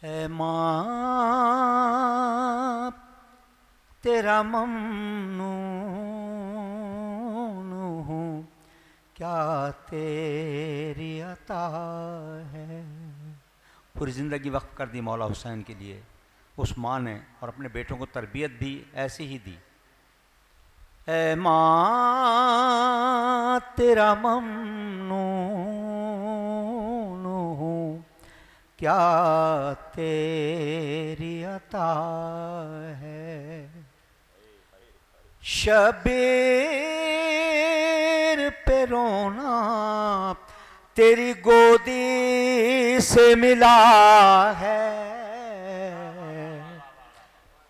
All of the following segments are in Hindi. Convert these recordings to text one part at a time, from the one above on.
है माँ तेरा ममनून हूँ, क्या तेरी अता है। पूरी ज़िंदगी वक्फ कर दी मौला हुसैन के लिए उस माँ ने, और अपने बेटों को तरबियत भी ऐसी ही दी। ऐ माँ तेरा ममनून हूँ, क्या तेरी अता है। शबीर पे रोना तेरी गोदी से मिला है।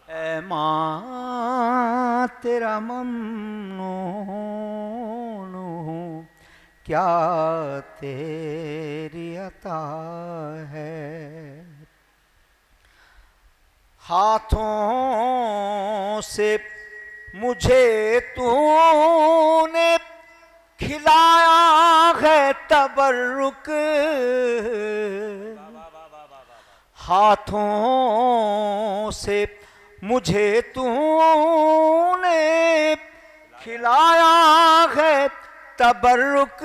ऐ माँ तेरा ममनून हूँ, क्या तेरी अता है। हाथों से मुझे तूने खिलाया है तबर्रुक, हाथों से मुझे तूने खिलाया है तबर्रुक।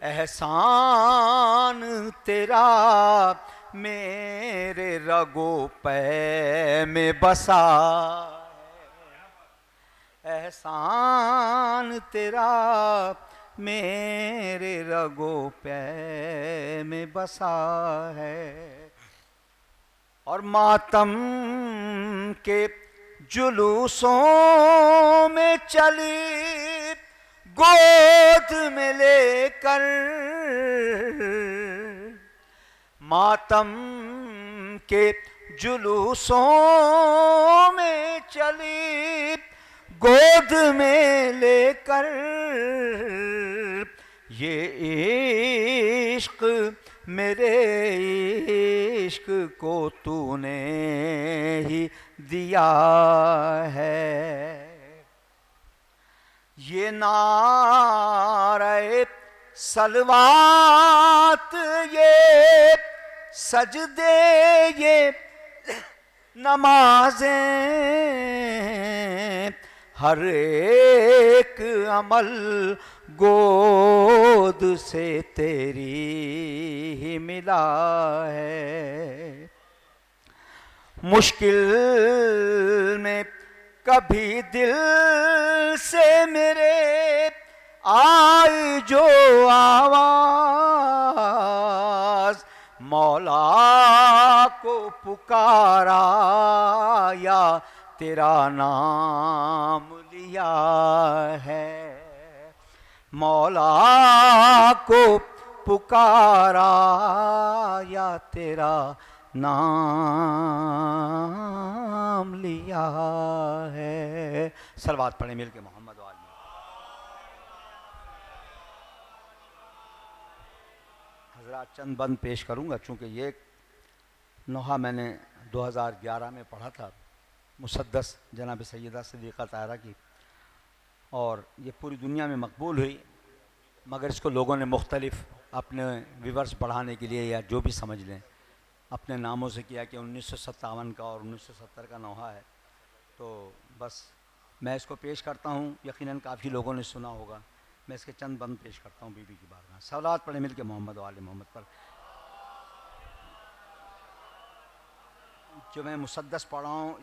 एहसान तेरा मेरे रगो पै में बसा है। एहसान तेरा मेरे रगो पै में बसा है। और मातम के जुलूसों में चली गोद में लेकर, मातम के जुलूसों में चली गोद में लेकर। ये इश्क मेरे इश्क को तूने ही दिया है। ये नारे सलवात, ये सजदे, ये नमाजें, हर एक अमल गोद से तेरी ही मिला है। मुश्किल में कभी दिल से मेरे आई जो आवाज, मौला को पुकारा या तेरा नाम लिया है। मौला को पुकारा या तेरा नाम लिया है। सलवात पढ़े मिल के मोहम्मद वाले। हजरात चंद बंद पेश करूँगा, चूँकि ये नोहा मैंने 2011 में पढ़ा था, मुसद्दस जनाब सैयदा सिद्दीक़ा ताहरा की, और ये पूरी दुनिया में मकबूल हुई, मगर इसको लोगों ने मुख्तलिफ अपने व्यूअर्स बढ़ाने के लिए या जो भी समझ लें अपने नामों से किया कि 1957 का और 1970 का नोहा है। तो बस मैं इसको पेश करता हूँ, यकीनन काफ़ी लोगों ने सुना होगा। मैं इसके चंद बंद पेश करता हूँ बीबी की बारगाह। सलावत पढ़े मिल के मोहम्मद वाले मोहम्मद पर। जो मैं मुसद्दस पढ़ा हूँ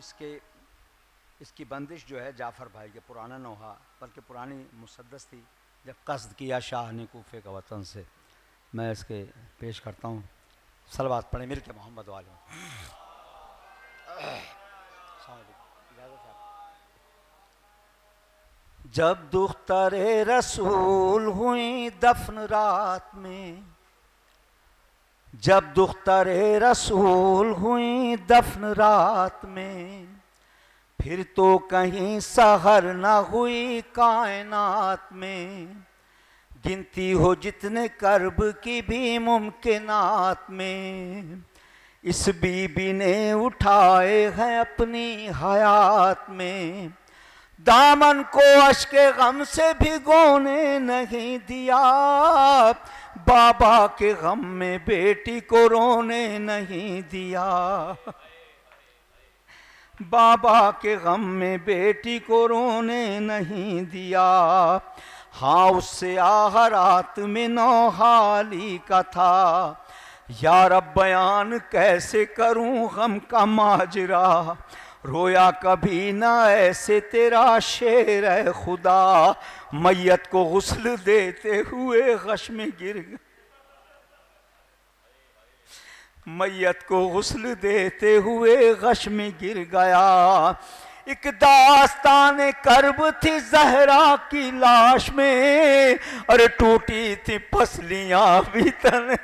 इसकी बंदिश जो है जाफ़र भाई के पुराना नोहा, बल्कि पुरानी मुसद्दस थी जब कस्द किया शाह ने कूफे का वतन से। मैं इसके पेश करता हूँ। सलवात पढ़े मिल के मोहम्मद वाले। जब दुख्तरे रसूल हुई दफन रात में, जब दुख्तरे रसूल हुई दफन रात में, फिर तो कहीं सहर न हुई कायनात में। गिनती हो जितने कर्ब की भी मुमकिनात में, इस बीबी ने उठाए हैं अपनी हयात में। दामन को अश्के गम से भिगोने नहीं दिया, बाबा के गम में बेटी को रोने नहीं दिया, बाबा के गम में बेटी को रोने नहीं दिया। हाँ उससे आहरात में नौहाली का था, यार अब बयान कैसे करूं गम का माजरा, रोया कभी ना ऐसे तेरा शेर है खुदा, मैयत को गुस्ल देते हुए गश में गिर गया, मैयत को गुस्ल देते हुए गश में गिर गया। एक दास्तान कर्ब थी जहरा की लाश में, अरे टूटी थी पसलियां भी तन,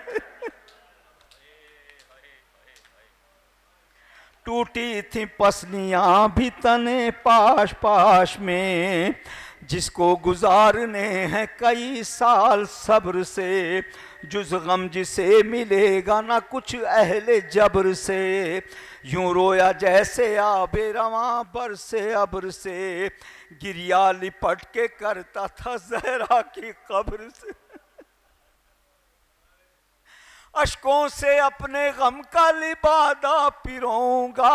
टूटी थी पसलियां भी तने पाश पाश में, जिसको गुजारने हैं कई साल सब्र से, जुज गम जिसे मिलेगा ना कुछ अहले जबर से, यूं रोया जैसे आबे रवां बरसे अब्र से, गिरिया लिपट के करता था जहरा की कब्र से, अशकों से अपने गम का लिबादा पिरोऊंगा,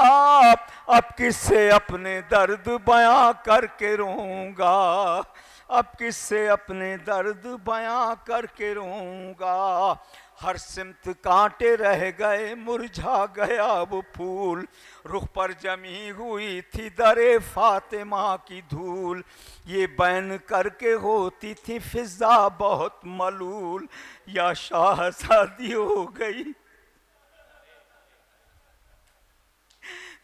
अब किससे अपने दर्द बयां करके रोऊंगा, अब किससे अपने दर्द बयां करके रोऊंगा। हर सिमत कांटे रह गए मुरझा गया वो फूल, रुख पर जमी हुई थी दरे फातिमा की धूल, ये बैन करके होती थी फिजा बहुत मलूल, या शाहज़ादी हो गई,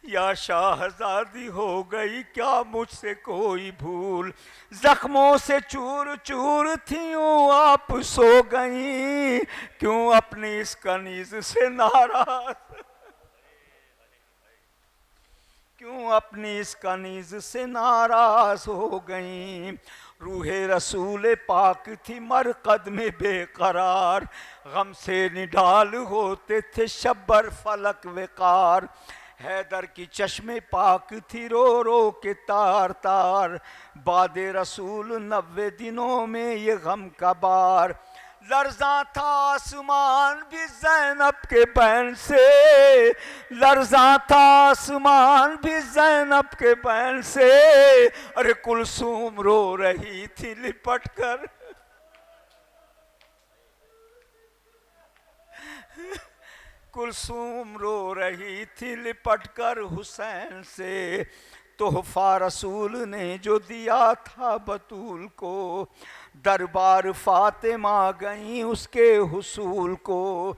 या शाहज़ादी हो गई क्या मुझसे कोई भूल, जख्मों से चूर चूर थी आप सो गई, क्यों अपनी इस कनीज से नाराज, क्यों अपनी इस कनीज से नाराज हो गई। रूहे रसूल पाक थी मरकद में बेकरार, गम से निडाल होते थे शब्बर फलक वेकार, हैदर की चश्मे पाक थी रो रो के तार तार, बादे रसूल 90 दिनों में ये गम का बार, लर्जा था आसमान भी ज़ैनब के बैन से, लर्जा था आसमान भी ज़ैनब के बैन से, अरे कुलसूम रो रही थी लिपट कर, कुलसूम रो रही थी लिपट कर हुसैन से, तोहफा रसूल ने जो दिया था बतूल को, दरबार फातिमा गई उसके हुसूल को,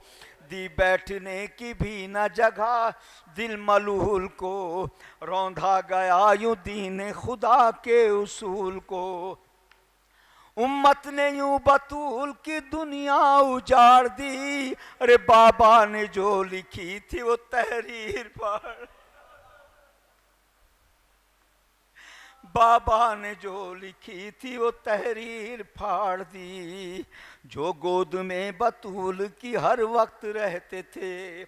दी बैठने की भी न जगह दिल मलूल को, रौंधा गया यूं दीन खुदा के उसूल को, उम्मत ने यूं बतूल की दुनिया उजाड़ दी, अरे बाबा ने जो लिखी थी वो तहरीर पढ़, बाबा ने जो लिखी थी वो तहरीर फाड़ दी, जो गोद में बतूल की हर वक्त रहते थे,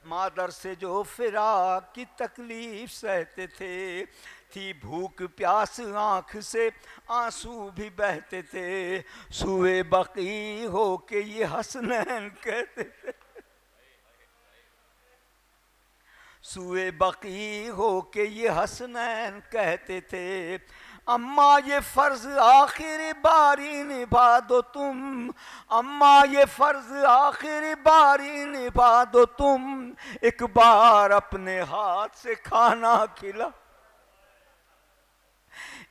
मादर से जो फिराक की तकलीफ सहते थे, थी भूख प्यास आँख से आंसू भी बहते थे, सुए बकी हो के ये हसनैन कहते थे, सुए बकी हो के ये हसनैन कहते थे, अम्मा ये फर्ज आखिरी बारी निभा दो तुम, अम्मा ये फर्ज आखिरी बारी निभा दो तुम, एक बार अपने हाथ से खाना खिला,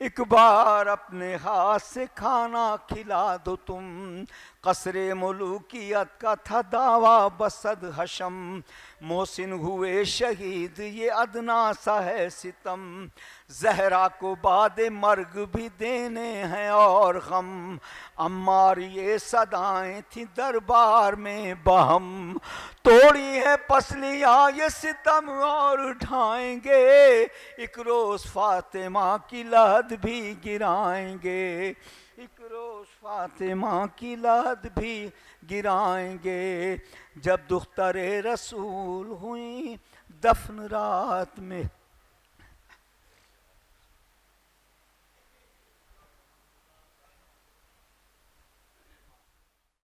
एक बार अपने हाथ से खाना खिला दो तुम, कसरे मुलूकियत का था दावा बसद हशम, मोहसिन हुए शहीद ये अदना सा है सितम, जहरा को बाद मर्ग भी देने हैं और गम, अम्मार ये सदाएं थी दरबार में बहम, तोड़ी है पसलियां ये सितम और उठाएंगे, एक रोज फातिमा की लहद भी गिराएंगे, एक रोज फातिमा की लहद भी गिराएंगे, जब दुख्तरे रसूल हुई दफन रात में